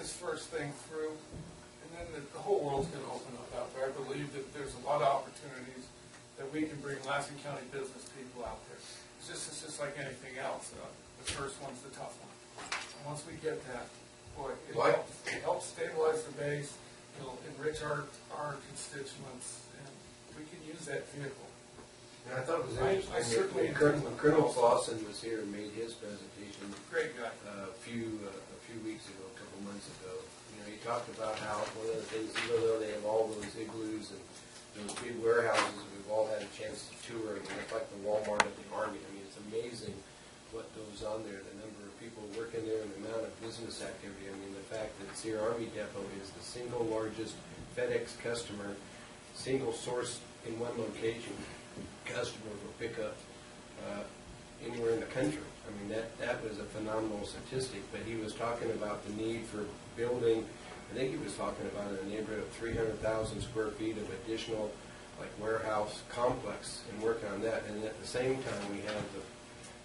this first thing through, and then the whole world's going to open up out there. I believe that there's a lot of opportunities that we can bring Lassen County business people out there. It's just like anything else. The first one's the tough one. And once we get that, boy, it helps stabilize the base. It'll enrich our constituents, and we can use that vehicle. And I thought it was interesting when Colonel Lassen was here and made his presentation. Great guy. A few weeks ago, a couple months ago. You know, he talked about how one of the things, even though they have all those igloos and those big warehouses that we've all had a chance to tour, and it's like the Walmart of the Army. I mean, it's amazing what goes on there, the number of people working there and the amount of business activity. I mean, the fact that Sierra Army Depot is the single largest FedEx customer, single source in one location, customer will pick up anywhere in the country. I mean, that was a phenomenal statistic, but he was talking about the need for building, I think he was talking about in the neighborhood of 300,000 square feet of additional like warehouse complex and working on that. And at the same time, we have the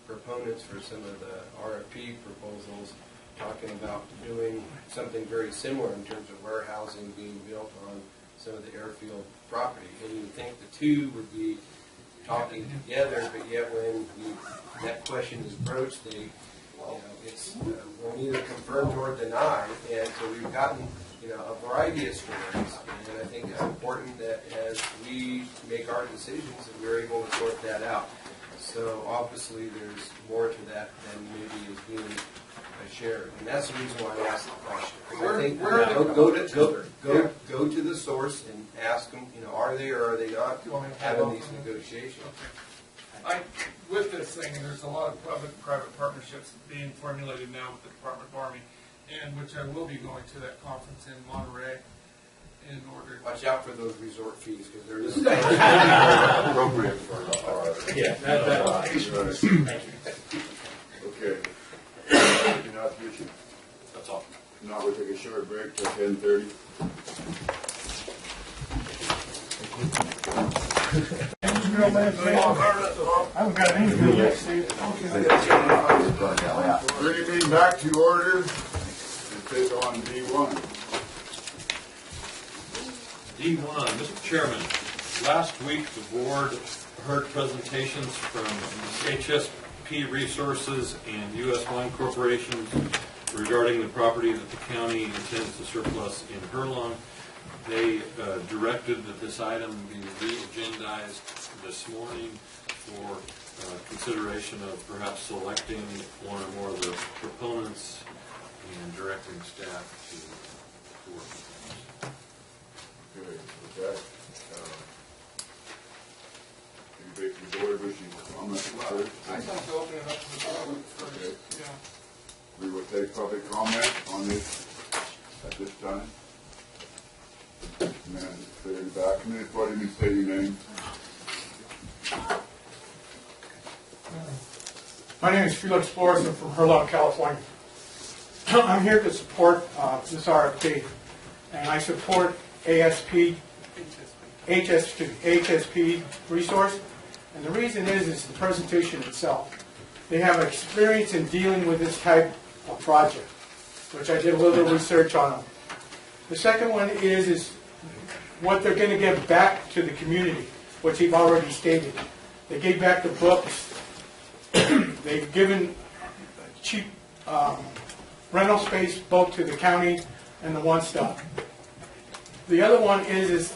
proponents for some of the RFP proposals talking about doing something very similar in terms of warehousing being built on some of the airfield property. And you would think the two would be talking together, but yet when that question is broached, it's we're neither confirmed or denied. And so we've gotten a variety of stories, and I think it's important that as we make our decisions that we're able to sort that out. So obviously there's more to that than maybe is being shared, and that's the reason why I asked the question. I think go to the source and ask them, are they or are they not having these negotiations? With this thing, there's a lot of public-private partnerships being formulated now with the Department of Army, and which I will be going to that conference in Monterey in order. Watch out for those resort fees, because there is appropriate for our. Yeah. Thank you. Okay. Anything else, Richard? That's all. Now we'll take a short break till 10:30. I haven't got anything yet, Steve. Bringing me back to order. It is on D1. D1, Mr. Chairman, last week the board heard presentations from HSP Resources and U.S. Wine Corporation regarding the property that the county intends to surplus in Herlong. They directed that this item be re-agendized this morning for consideration of perhaps selecting one or more of the proponents and directing staff to work with Okay, with that, anybody from the board wishing to comment first? I thought to open it up to the public first. Okay. Yeah. We will take public comment on this at this time. Man, clear in the back. Minute, what did you say your name? My name is Felix Flores. I'm from Herlong, California. I'm here to support this RFP, and I support HSP Resource. And the reason is the presentation itself. They have experience in dealing with this type of project, which I did a little research on them. The second one is what they're going to give back to the community, which you've already stated. They gave back the books. They've given cheap rental space both to the county and the one stop. The other one is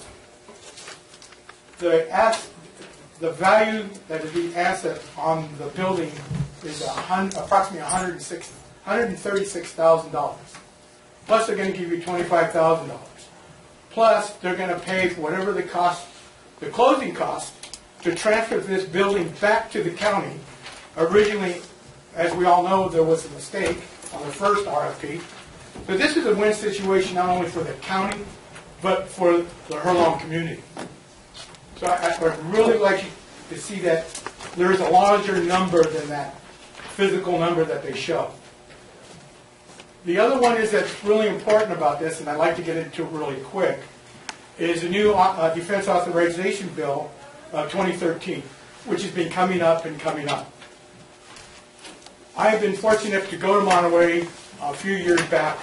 the value that is the asset on the building is approximately $136,000. Plus, they're going to give you $25,000. Plus, they're going to pay for whatever the cost, the closing cost, to transfer this building back to the county. Originally, as we all know, there was a mistake on the first RFP. But this is a win situation not only for the county, but for the Herlong community. So I would really like you to see that there is a larger number than that physical number that they show. The other one is that's really important about this, and I'd like to get into it really quick, is the new Defense Authorization Bill of 2013, which has been coming up and coming up. I have been fortunate enough to go to Monterey a few years back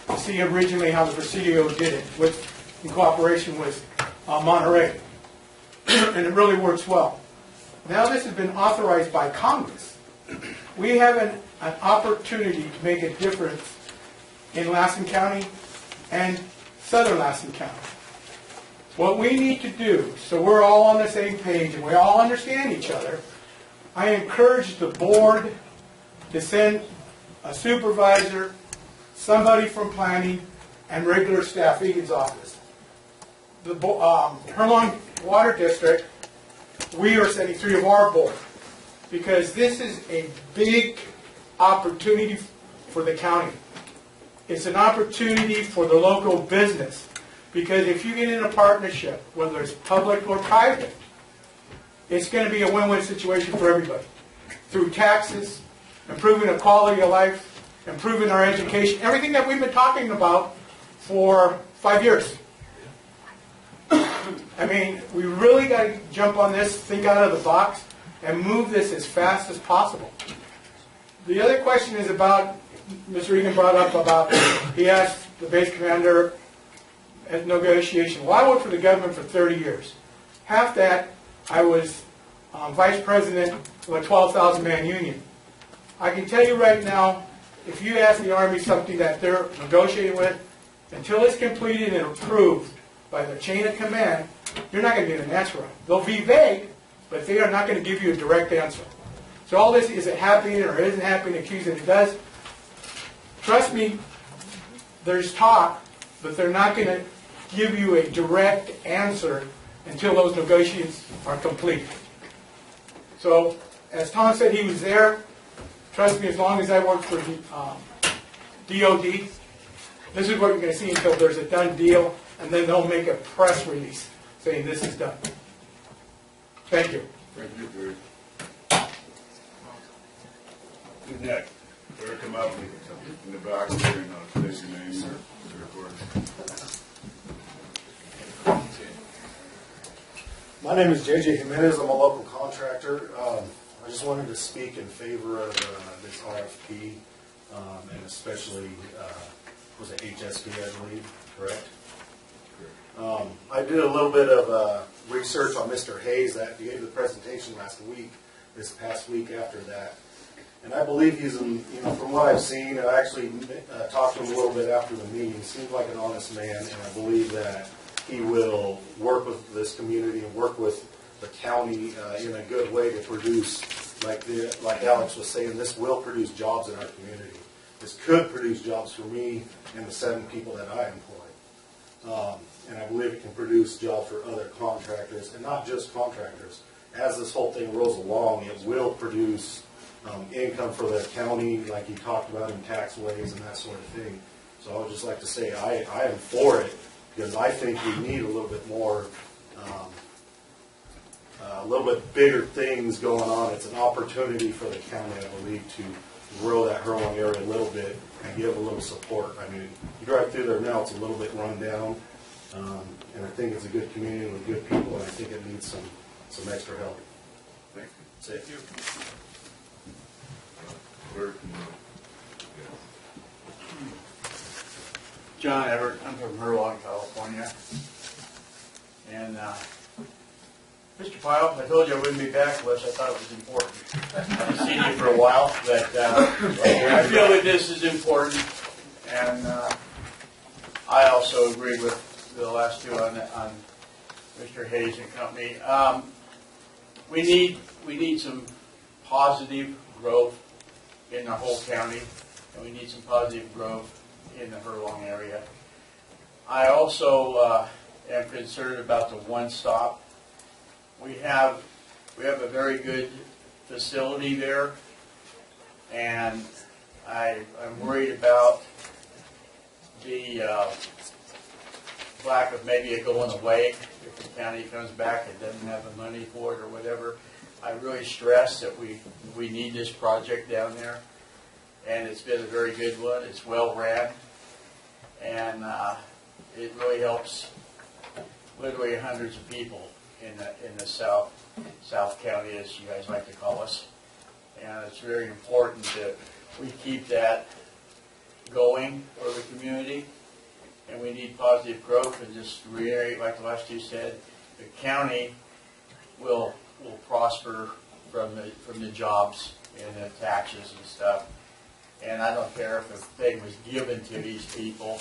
to see originally how the Presidio did it in cooperation with Monterey. And it really works well. Now this has been authorized by Congress. We have an opportunity to make a difference in Lassen County and southern Lassen County. What we need to do, so we're all on the same page and we all understand each other, I encourage the board to send a supervisor, somebody from planning, and regular staff, Egan's office. The Herlong Water District, we are sending 3 of our board because this is a big opportunity for the county. It's an opportunity for the local business because if you get in a partnership, whether it's public or private, it's going to be a win-win situation for everybody. Through taxes, improving the quality of life, improving our education, everything that we've been talking about for 5 years. I mean, we really got to jump on this, think out of the box, and move this as fast as possible. The other question is about, Mr. Egan brought up about, he asked the base commander at negotiation. Well, I worked for the government for 30 years. Half that, I was vice president of a 12,000-man union. I can tell you right now, if you ask the Army something that they're negotiating with, until it's completed and approved by the chain of command, you're not going to get an answer on it. They'll be vague, but they are not going to give you a direct answer. So all this, is it happening or isn't happening, accusing it does. Trust me, there's talk, but they're not going to give you a direct answer until those negotiations are completed. So, as Tom said, he was there. Trust me, as long as I worked for DOD, this is what you're going to see until there's a done deal, and then they'll make a press release saying this is done. Thank you. Thank you, Bruce. Who's next? Better come up in the back there and state your name, sir. My name is JJ Jimenez. I'm a local contractor. I just wanted to speak in favor of this RFP, and especially, was it HSB, I believe, correct? I did a little bit of research on Mr. Hayes that gave the presentation last week, this past week after that. And I believe he's, from what I've seen, I actually talked to him a little bit after the meeting. He seems like an honest man, and I believe that he will work with this community and work with the county in a good way to produce, like Alex was saying, this will produce jobs in our community. This could produce jobs for me and the 7 people that I employ. And I believe it can produce jobs for other contractors, and not just contractors. As this whole thing rolls along, it will produce income for the county, like you talked about, in taxways and that sort of thing. So I would just like to say I am for it, because I think we need a little bit more, a little bit bigger things going on. It's an opportunity for the county, I believe, to grow that Herlong area a little bit and give a little support. I mean, you drive through there now, it's a little bit run down, and I think it's a good community with good people, and I think it needs some extra help. Thank you. Thank you. John Everett, I'm from Herlong, California. And Mr. Pyle, I told you I wouldn't be back unless I thought it was important. I haven't seen you for a while, but I feel that this is important. And I also agree with the last two on Mr. Hayes and company. We need some positive growth in the whole county, and we need some positive growth in the Herlong area. I also am concerned about the one-stop. We have a very good facility there, and I'm worried about the lack of maybe it going away if the county comes back and doesn't have the money for it or whatever. I really stress that we need this project down there, and it's been a very good one. It's well ran, and it really helps literally hundreds of people in the South County, as you guys like to call us. And it's very important that we keep that going for the community, and we need positive growth. And just to reiterate, like the last two said, the county will prosper from the jobs and the taxes and stuff. And I don't care if the thing was given to these people,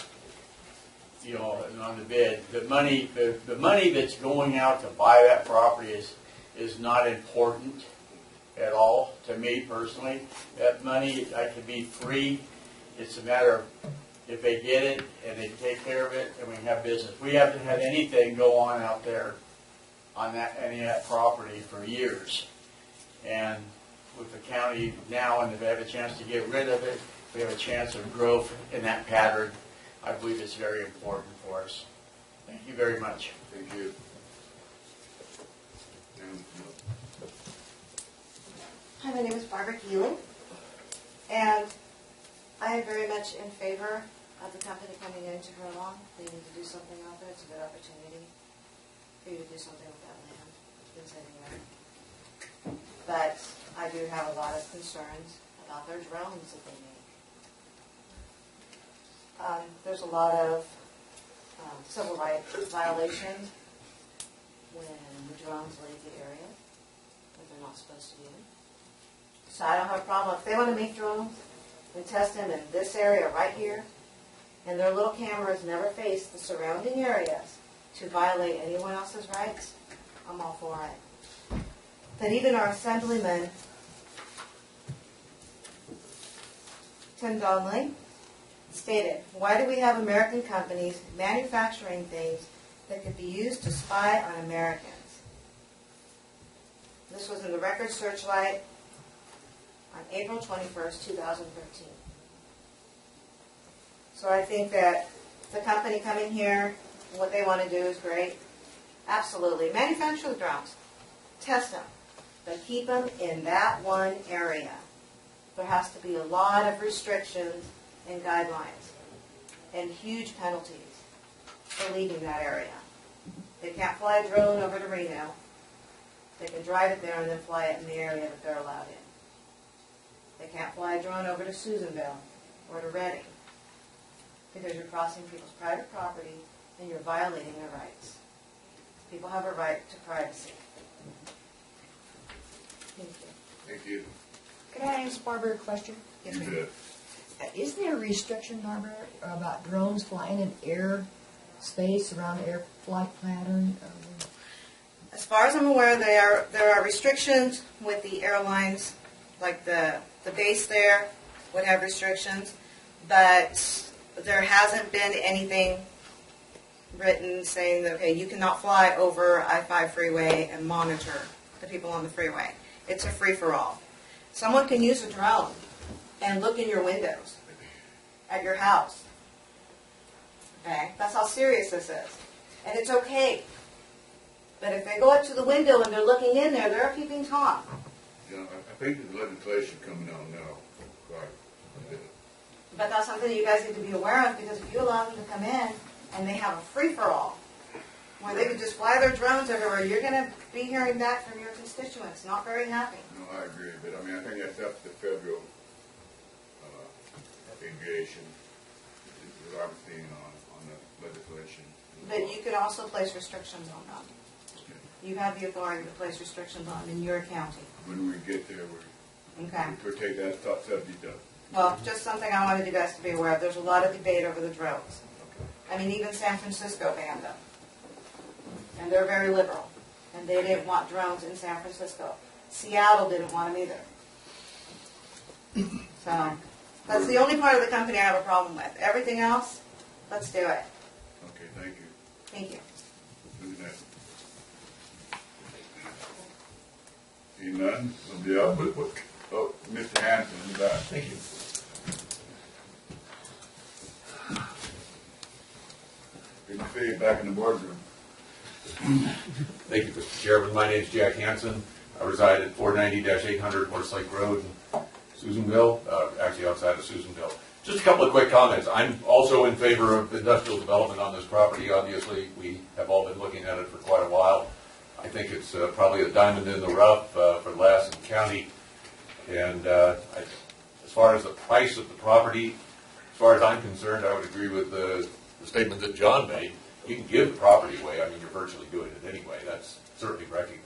you know, on the bid. The money that's going out to buy that property is not important at all to me personally. That money could be free. It's a matter of if they get it and they take care of it and we have business. We haven't had anything go on out there on any of that property for years. And with the county now, and if they have a chance to get rid of it, we have a chance of growth in that pattern. I believe it's very important for us. Thank you very much. Thank you. Hi, my name is Barbara Keeling, and I am very much in favor of the company coming into Hurlong. They need to do something out there. It's a good opportunity for you to do something with that land. It's been sitting there. But I do have a lot of concerns about their drones that they make. There's a lot of civil rights violations when the drones leave the area that they're not supposed to be in. So I don't have a problem. If they want to make drones and test them in this area right here, and their little cameras never face the surrounding areas to violate anyone else's rights, I'm all for it. But even our Assemblyman, Tim Donnelly, stated, why do we have American companies manufacturing things that could be used to spy on Americans? This was in the Record Searchlight on April 21st, 2013. So I think that the company coming here, what they want to do is great. Absolutely. Manufacture the drones. Test them. But keep them in that one area. There has to be a lot of restrictions and guidelines and huge penalties for leaving that area. They can't fly a drone over to Reno. They can drive it there and then fly it in the area that they're allowed in. They can't fly a drone over to Susanville or to Redding because you're crossing people's private property and you're violating their rights. People have a right to privacy. Thank you. Thank you. Can I ask Barbara a question? Yes, You ma'am. bet. Is there a restriction, Barbara, about drones flying in air space around the air flight pattern? As far as I'm aware, there are restrictions with the airlines, like the base there would have restrictions, but there hasn't been anything written saying that, okay, you cannot fly over I-5 freeway and monitor the people on the freeway. It's a free-for-all. Someone can use a drone and look in your windows at your house. Okay? That's how serious this is. And it's okay. But if they go up to the window and they're looking in there, they're peeping Tom. You know, I think there's legislation coming on now. Right. But that's something that you guys need to be aware of, because if you allow them to come in and they have a free-for-all, where they can just fly their drones everywhere, you're going to be hearing back from your constituents. Not very happy. No, I agree, but I mean, I think that's up to federal aviation, is our opinion on the legislation. But you could also place restrictions on them. You have the authority to place restrictions on them in your county. When we get there, Okay. we'll take that top subject up. Well, just something I wanted you guys to be aware of. There's a lot of debate over the drones. I mean, even San Francisco banned them. And they're very liberal. And they didn't want drones in San Francisco. Seattle didn't want them either. So, that's the only part of the company I have a problem with. Everything else, let's do it. Okay, thank you. Thank you. Who's next? See none? Somebody else? Oh, Mr. Hanson in the back. Thank you. Good to see you back in the boardroom. Thank you, Mr. Chairman. My name is Jack Hanson. I reside at 490-800 Horse Lake Road in Susanville, actually outside of Susanville. Just a couple of quick comments. I'm also in favor of industrial development on this property. Obviously, we have all been looking at it for quite a while. I think it's probably a diamond in the rough for Lassen County. And as far as the price of the property, as far as I'm concerned, I would agree with the statement that John made. You can give the property away, I mean, you're virtually doing it anyway, that's certainly recognized.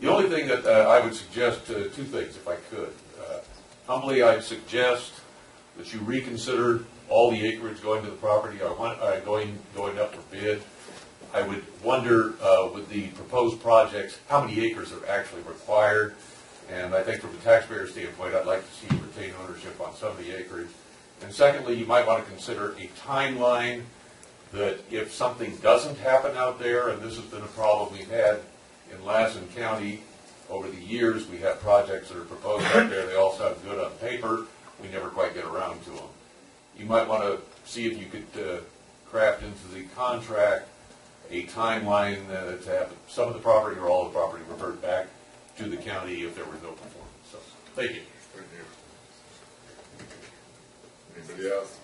The only thing that I would suggest, two things if I could. Humbly, I'd suggest that you reconsider all the acreage going to the property, going up for bid. I would wonder with the proposed projects, how many acres are actually required. And I think from a taxpayer standpoint, I'd like to see you retain ownership on some of the acreage. And secondly, you might want to consider a timeline that if something doesn't happen out there, and this has been a problem we've had in Lassen County over the years, we have projects that are proposed out there, they all sound good on paper, we never quite get around to them. You might want to see if you could craft into the contract a timeline to have some of the property or all the property revert back to the county if there was no performance. So, thank you. Thank you. Anybody else?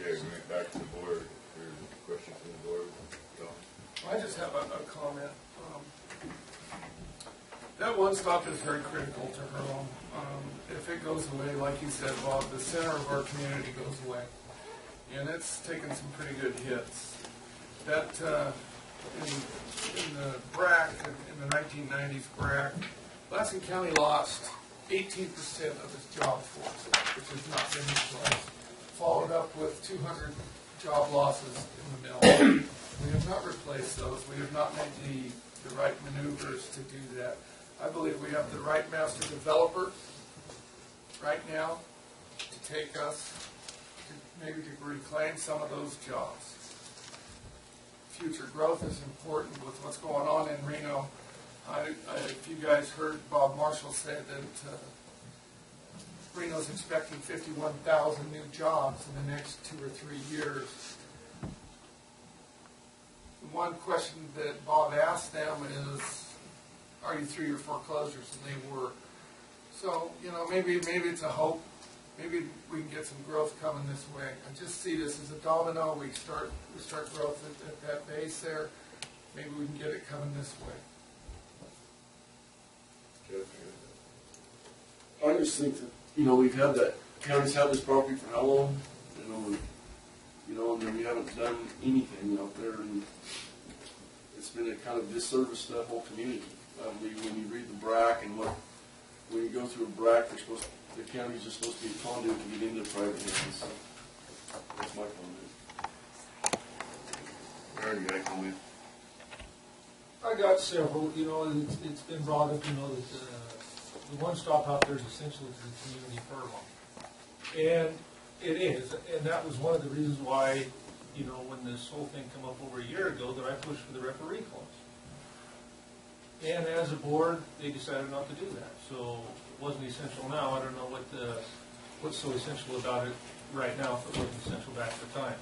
Okay, we went back to the board. There's a question from the board. No? I just have a comment. That one stop is very critical to Hurlum. If it goes away, like you said, Bob, the center of our community goes away. And it's taken some pretty good hits. That, in the BRAC, in the 1990s BRAC, Lassen County lost 18% of its job force, which has not been utilized. Followed up with 200 job losses in the mill. We have not replaced those. We have not made the right maneuvers to do that. I believe we have the right master developer right now to take us to maybe to reclaim some of those jobs. Future growth is important with what's going on in Reno. If you guys heard Bob Marshall say that Reno's expecting 51,000 new jobs in the next 2 or 3 years. The one question that Bob asked them is, are you through your foreclosures? And they were. So, you know, maybe it's a hope. Maybe we can get some growth coming this way. I just see this as a domino. We start growth at that base there. Maybe we can get it coming this way. I just think that, you know, we've had that, county's had this property for how long? And then we haven't done anything out there, and it's been a kind of disservice to that whole community. I believe when you read the BRAC and when you go through a BRAC, the county's just supposed to be a conduit to get into private hands. That's my comment. Aaron, you got a comment? I got several. You know, it's been brought up, you know, that the one-stop out there is essential to the community furlong. And it is, and that was one of the reasons why, you know, when this whole thing came up over a year ago, that I pushed for the referee clause. And as a board, they decided not to do that. So it wasn't essential now. I don't know what's so essential about it right now if it wasn't essential back at the time.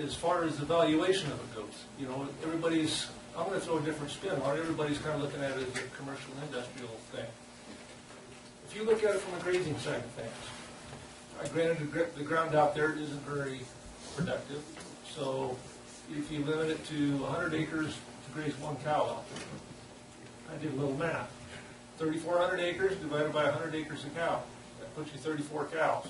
As far as the valuation of it goes, you know, I'm going to throw a different spin on it. Everybody's kind of looking at it as a commercial industrial thing. If you look at it from a grazing side of things, granted the ground out there isn't very productive, so if you limit it to 100 acres to graze one cow out there, I did a little math. 3,400 acres divided by 100 acres of cow, that puts you 34 cows.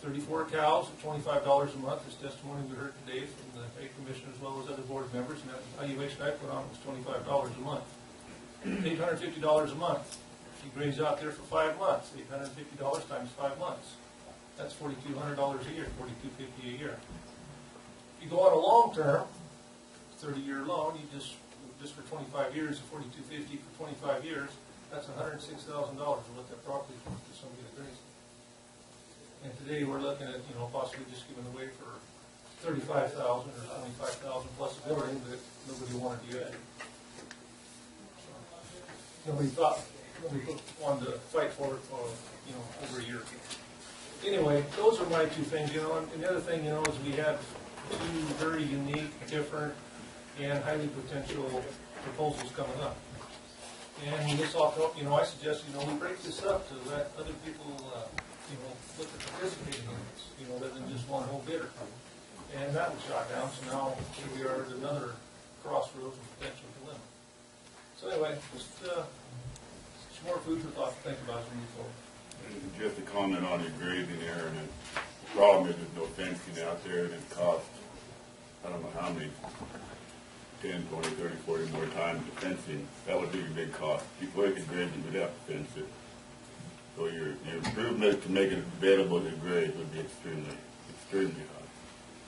34 cows at $25 a month is testimony we heard today from the Ag Commission as well as other board members, and that valuation I put on was $25 a month. $850 a month. If you graze out there for 5 months, $850 times 5 months. That's $4,200 a year, $4,250 a year. If you go on a long term, 30-year loan, you just for 25 years, $4,250 for 25 years, that's $106,000 of what that property is worth to somebody that grazes. And today we're looking at, you know, possibly just giving away for $35,000 or $25,000 plus a building that nobody wanted to get. Nobody wanted to fight for it, you know, over a year ago. Anyway, those are my two things, you know, and the other thing, you know, is we have two very unique, different, and highly potential proposals coming up. And this all, you know, I suggest, you know, we break this up to let other people, you know, look at participating in this, you know, rather than just one whole bidder. And that was shot down, so now here we are at another crossroads and potential dilemma. So anyway, just some more food for thought to think about as we move forward. Just a comment on your grazing there, and the problem is there's no fencing out there, and it costs, I don't know how many, 10, 20, 30, 40 more times the fencing. That would be a big cost. Before you could graze it, you'd have to fence it. So your improvement to make it available to graze would be extremely high.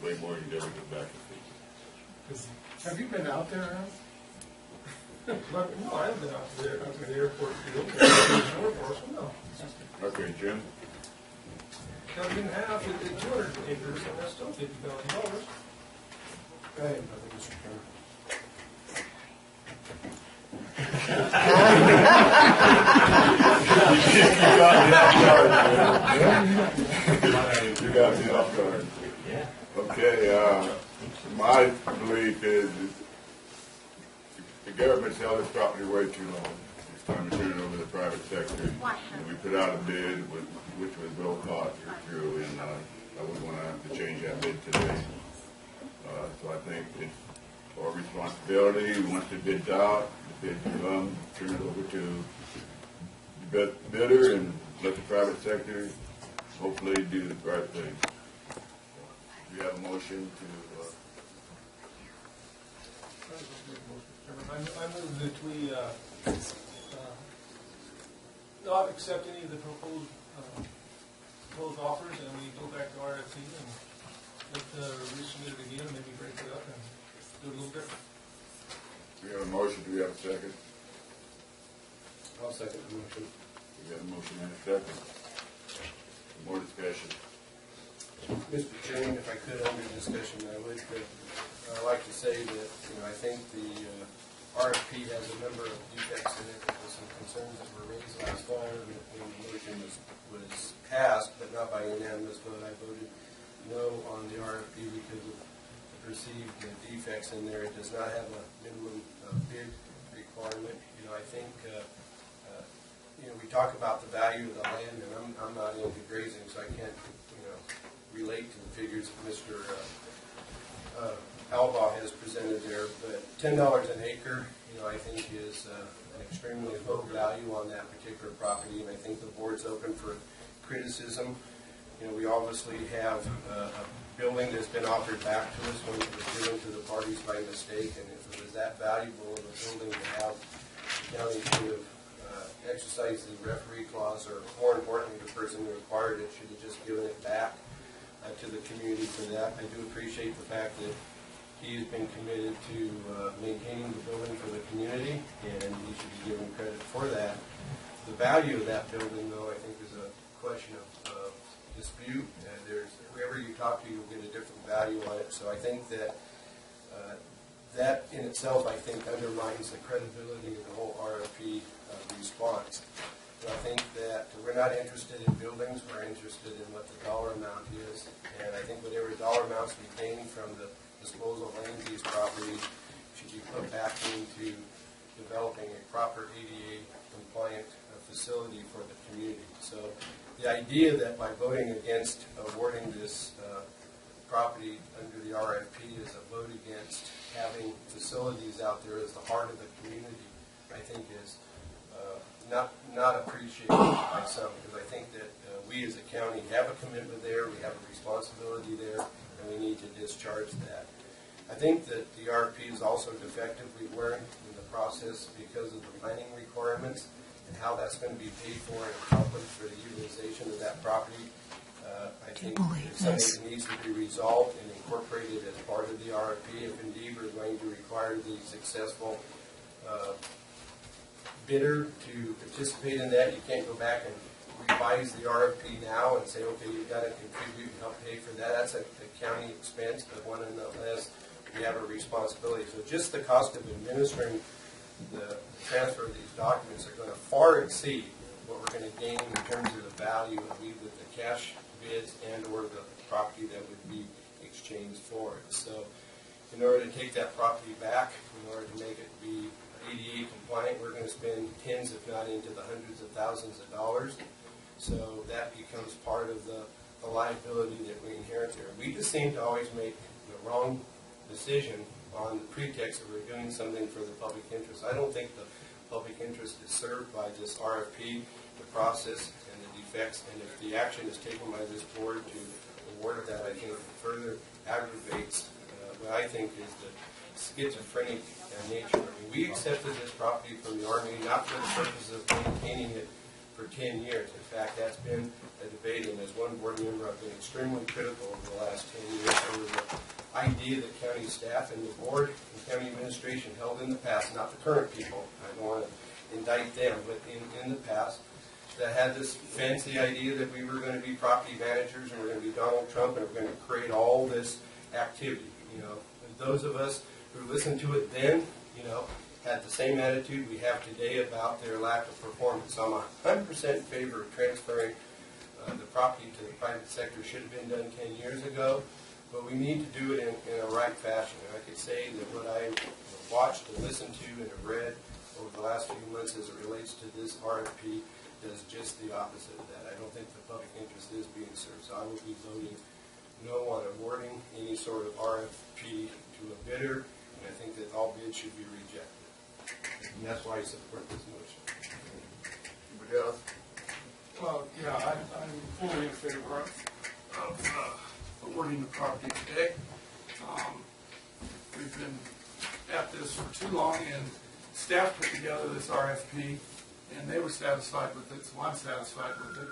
Way more than you'd ever get back to see. Have you been out there, Al? No, I haven't been out to the airport field. No. Okay, Jim? Cut it in half at 200 acres, and that's still $50,000. Go ahead, Mr. Chairman. You got me off guard. Okay, my belief is the government's held this property way too long. It's time to turn it over to the private sector. And we put out a bid which was low cost or true, and I wouldn't want to have to change that bid today. So I think it's our responsibility. Once the bid's out, the bid come, turn it over to the bidder and let the private sector hopefully do the right thing. We have a motion to, I move that we not accept any of the proposed offers, and we go back to RFP and resubmit it again, maybe break it up and do it a little different. we have a motion. Do we have a second? I'll second the motion. We got a motion and a second. More discussion. Mr. Chairman, if I could, under discussion, I would like to say that, I think the RFP has a number of defects in it. There were some concerns that were raised last fall when the motion was passed, but not by unanimous vote. I voted no on the RFP because of the perceived defects in there. It does not have a minimum bid requirement. I think we talk about the value of the land, and I'm not into grazing, so I can't relate to the figures that Mr. Albaugh has presented there, but $10 an acre, I think is an extremely low value on that particular property, and I think the board's open for criticism. We obviously have a building that's been offered back to us when it was given to the parties by mistake, and if it was that valuable of a building to have, the county should have exercised the referee clause, or more importantly, the person who acquired it should have just given it back to the community for that. I do appreciate the fact that he has been committed to maintaining the building for the community, and he should be given credit for that. The value of that building, though, I think is a question of dispute. Whoever you talk to, you'll get a different value on it. So I think that that in itself, I think, undermines the credibility of the whole RFP response. So I think that we're not interested in buildings, we're interested in what the dollar amount is, and I think whatever dollar amounts we gain from the disposal of land use property should be put back into developing a proper ADA compliant facility for the community. So the idea that by voting against awarding this property under the RFP is a vote against having facilities out there as the heart of the community, I think is not appreciated by some, because I think that we as a county have a commitment there, we have a responsibility there, and we need to discharge that. I think that the RFP is also defectively learned in the process because of the planning requirements and how that's going to be paid for and accomplished for the utilization of that property. I think it's something that needs to be resolved and incorporated as part of the RFP. If indeed we're going to require the successful bidder to participate in that, you can't go back and revise the RFP now and say, okay, you've got to contribute and help pay for that. That's a county expense, but one and less, we have a responsibility. So just the cost of administering the transfer of these documents are going to far exceed what we're going to gain in terms of the value of either the cash bids and or the property that would be exchanged for it. So in order to take that property back, in order to make it be ADA compliant, we're going to spend tens, if not into the hundreds of thousands of dollars. So that becomes part of the liability that we inherit there. We just seem to always make the wrong decision on the pretext that we're doing something for the public interest. I don't think the public interest is served by this RFP, the process, and the defects, and if the action is taken by this board to award that, I think it further aggravates what I think is the schizophrenic nature. I mean, we accepted this property from the Army not for the purpose of maintaining it for 10 years. In fact, that's been a debate, and as one board member, I've been extremely critical over the last 10 years over the idea that county staff and the board and county administration held in the past, not the current people, I don't want to indict them, but in the past, that had this fancy idea that we were going to be property managers and we're going to be Donald Trump and we're going to create all this activity. You know, and those of us who listened to it then, you know, had the same attitude we have today about their lack of performance. So I'm 100% in favor of transferring the property to the private sector. Should have been done 10 years ago, but we need to do it in a right fashion. And I could say that what I watched and listened to and have read over the last few months as it relates to this RFP does just the opposite of that. I don't think the public interest is being served, so I will be voting no on awarding any sort of RFP to a bidder, and I think that all bids should be rejected. And that's why I support this motion. Anybody else? Well, yeah, I'm fully in favor of awarding the property today. We've been at this for too long, and staff put together this RFP, and they were satisfied with it, so I'm satisfied with it.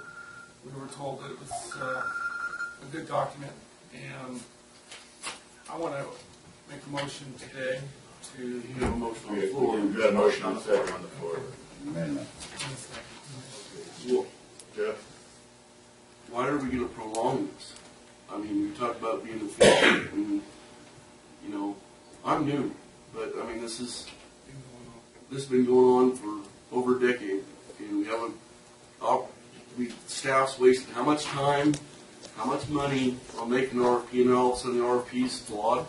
We were told that it was a good document, and I want to make a motion today to... You have a motion on the floor. We've got a motion on the second on the floor. Well, Jeff? why are we going to prolong this? I mean, we talked about being efficient, and, you know, I'm new, but, I mean, this has been going on for over a decade, and we haven't, staff's wasted how much time, how much money on making an RFP, and all of a sudden the RFP is flawed?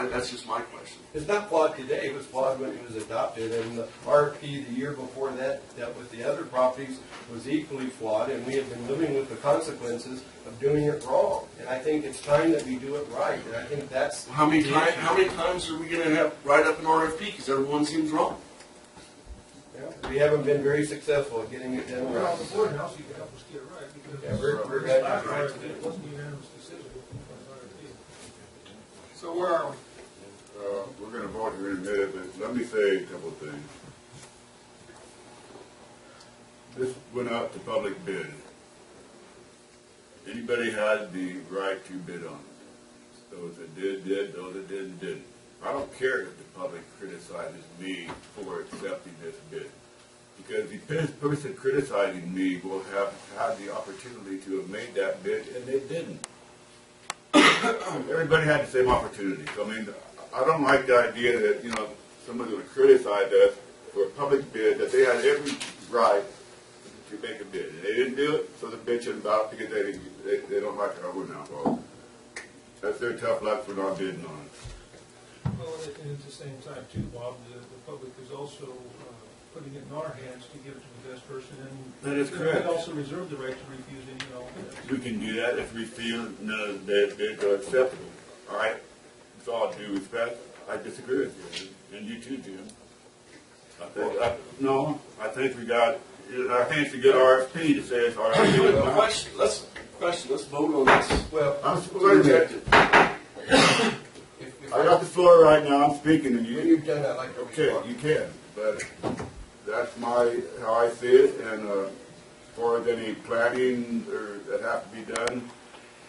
That's just my question. It's not flawed today, it was flawed when it was adopted, and the RFP the year before that with the other properties was equally flawed, and we have been living with the consequences of doing it wrong. And I think it's time that we do it right, and I think that's... How many times are we going to have write up an RFP because everyone seems wrong? Yeah, we haven't been very successful at getting it done Well, right. the board house, you can help us get it right, because Yeah, we're last right. RFP, it wasn't a unanimous decision. So where are we? We're going to vote here in a minute, but let me say a couple of things. This went out to public bid. Anybody had the right to bid on it. Those that did, those that didn't. I don't care if the public criticizes me for accepting this bid, because the person criticizing me will have had the opportunity to have made that bid, and they didn't. Everybody had the same opportunity. So, I mean, I don't like the idea that, you know, somebody would criticize us for a public bid, that they had every right to make a bid. And they didn't do it, so they're bitching about it because they don't like it over now. Well, that's their tough luck for not bidding on it. Well, and at the same time too, Bob, the public is also putting it in our hands to give it to the best person, and That is correct. they also reserve the right to refuse any and all bids. We can do that if we feel none of the bids are acceptable. All right? With all due respect, I disagree with you, and you too, Jim. I think we got, I think it's a good RFP to say it's RFP. Let's vote on this. Well, Wait a minute. I got the floor right now, I'm speaking, and when you've done that, like okay, you can, but that's how I see it, and as far as any planning that have to be done,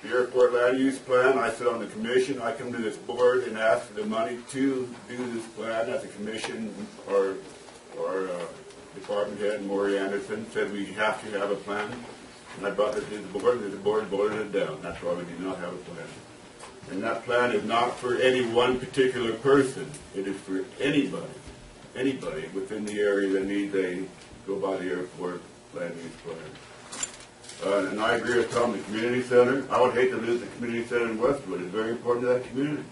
the airport land use plan, I sit on the commission, I come to this board and ask for the money to do this plan as a commission, or department head, Maury Anderson, said we have to have a plan, and I brought it to the board, and the board voted it down. That's why we do not have a plan. And that plan is not for any one particular person. It is for anybody within the area that needs a go by the airport land use plan. And I agree with Tom, the community center. I would hate to lose the community center in Westwood. It's very important to that community.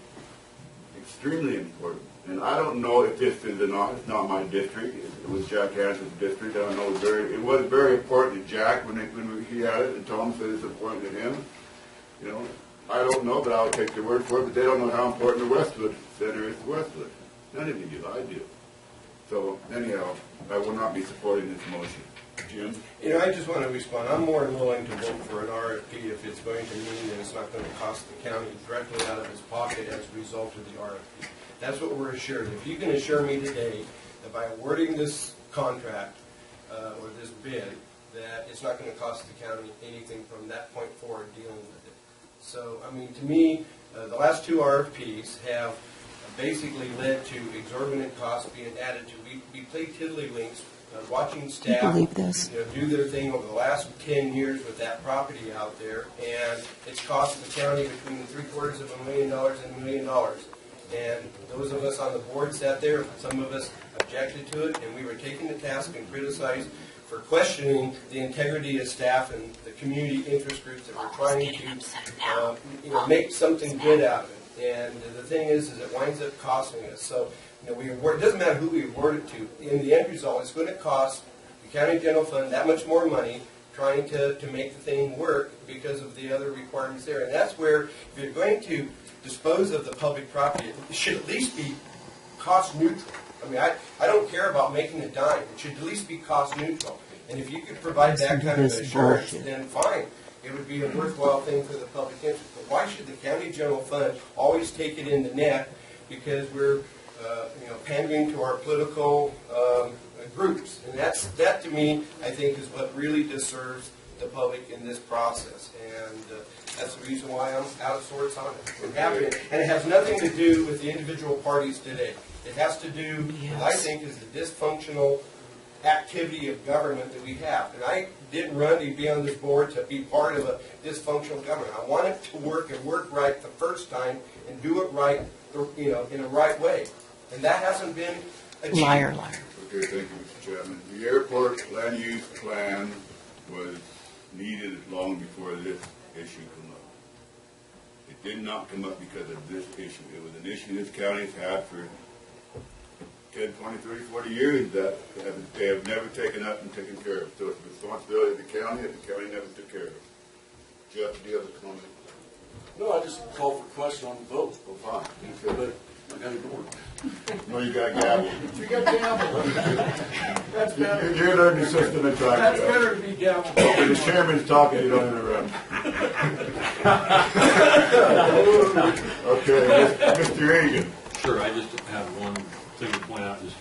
Extremely important. And I don't know if this is it's not my district. It was Jack Hansen's district. I don't know. It was very important to Jack when he had it, and Tom said it's important to him. You know, I don't know, but I'll take their word for it. But they don't know how important the Westwood Center is to Westwood. None of you do. I do. So anyhow, I will not be supporting this motion. Jim? You know, I just want to respond. I'm more than willing to vote for an RFP if it's going to mean that it's not going to cost the county directly out of its pocket as a result of the RFP. That's what we're assured. If you can assure me today that by awarding this contract or this bid, that it's not going to cost the county anything from that point forward dealing with it. So, I mean, to me, the last two RFPs have basically led to exorbitant costs being added to. We played tiddlywinks, watching staff do their thing over the last 10 years with that property out there, and it's cost the county between $750,000 and $1 million. And those of us on the board sat there, some of us objected to it, and we were taken to task and criticized for questioning the integrity of staff and the community interest groups that were trying to make something good out of it. And the thing is it winds up costing us. So, it doesn't matter who we award it to. In the end result, it's going to cost the county general fund that much more money trying to make the thing work because of the other requirements there. And that's where, if you're going to dispose of the public property, it should at least be cost neutral. I mean, I don't care about making a dime. It should at least be cost neutral. And if you could provide that kind of assurance, then fine. It would be a worthwhile thing for the public interest. But why should the county general fund always take it in the net because we're pandering to our political groups? And that to me, I think, is what really deserves the public in this process. And that's the reason why I'm out of sorts on it. We're having it. And it has nothing to do with the individual parties today. It has to do with, I think, is the dysfunctional activity of government that we have. And I didn't run to be on this board to be part of a dysfunctional government. I want it to work and work right the first time and do it right, in a right way. And that hasn't been achieved. Liar. Okay, thank you, Mr. Chairman. The airport land use plan was needed long before this issue came up. It did not come up because of this issue. It was an issue this county's had for 10, 20, 30, 40 years that they have never taken up and taken care of. So it's the responsibility of the county, and the county never took care of it. Jeff, do you have a comment? No, I just called for question on the vote. Oh, fine. But I got ignored. No, you got gavel. You got gavel. That's better. You're learning the system and trying That's to better to be gavel. When the chairman's talking, you don't interrupt. Okay, Mr. Egan. Sure, I just have one thing to point out, just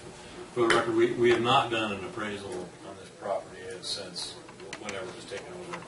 for the record, we have not done an appraisal on this property since whenever it was taken over.